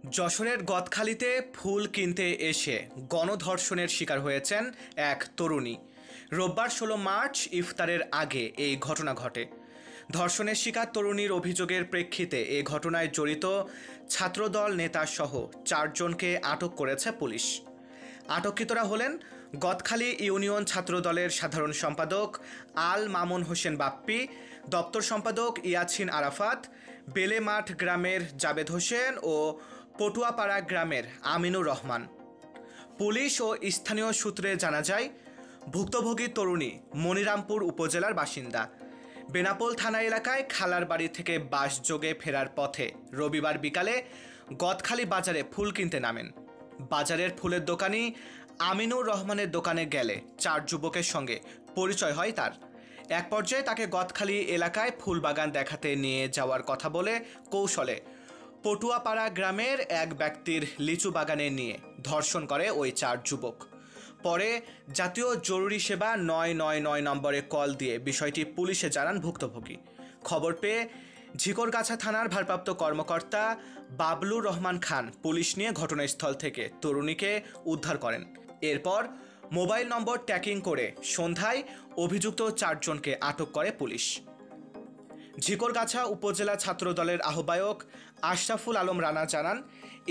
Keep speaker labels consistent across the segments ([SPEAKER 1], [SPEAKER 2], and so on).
[SPEAKER 1] যশোরের গদখালিতে ফুল কিনতে এসে গণধর্ষণের শিকার হয়েছেন এক তরুণী। রোববার ১৬ মার্চ ইফতারের আগে এই ঘটনা ঘটে। ধর্ষণের শিকার তরুণীর অভিযোগের প্রেক্ষিতে এ ঘটনায় জড়িত ছাত্রদল নেতাসহ ৪ জনকে আটক করেছে পুলিশ। আটককৃতরা হলেন গদখালি ইউনিয়ন ছাত্রদলের সাধারণ সম্পাদক আল মামুন হোসেন বাপ্পি, দপ্তর সম্পাদক ইয়াছিন আরাফাত, বেলেমাঠ গ্রামের জাবেদ হোসেন ও পটুয়াপাড়া গ্রামের আমিনুর রহমান। পুলিশ ও স্থানীয় সূত্রে জানা যায়, ভুক্তভোগী তরুণী মনিরামপুর উপজেলার বাসিন্দা। বেনাপোল থানা এলাকায় খালার বাড়ি থেকে বাসযোগে ফেরার পথে রবিবার বিকালে গদখালি বাজারে ফুল কিনতে নামেন। বাজারের ফুলের দোকানি আমিনুর রহমানের দোকানে গেলে ৪ যুবকের সঙ্গে পরিচয় হয় তার। এক পর্যায়ে তাকে গদখালি এলাকায় ফুল বাগান দেখাতে নিয়ে যাওয়ার কথা বলে কৌশলে পটুয়াপাড়া গ্রামের এক ব্যক্তির লিচু বাগানে নিয়ে ধর্ষণ করে ওই ৪ যুবক। পরে জাতীয় জরুরি সেবা ৯৯৯ নম্বরে কল দিয়ে বিষয়টি পুলিশে জানান ভুক্তভোগী। খবর পেয়ে ঝিকরগাছা থানার ভারপ্রাপ্ত কর্মকর্তা বাবলুর রহমান খান পুলিশ নিয়ে ঘটনাস্থল থেকে তরুণীকে উদ্ধার করেন। এরপর মোবাইল নম্বর ট্র্যাকিং করে সন্ধ্যায় অভিযুক্ত ৪ জনকে আটক করে পুলিশ। ঝিকরগাছা উপজেলা ছাত্রদলের আহ্বায়ক আশরাফুল আলম রানা জানান,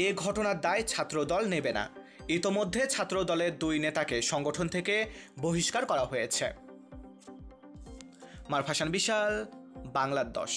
[SPEAKER 1] এ ঘটনার দায় ছাত্রদল নেবে না। ইতোমধ্যে ছাত্রদলের ২ নেতাকে সংগঠন থেকে বহিষ্কার করা হয়েছে। মারফাসান বিশাল, বাংলার ১০।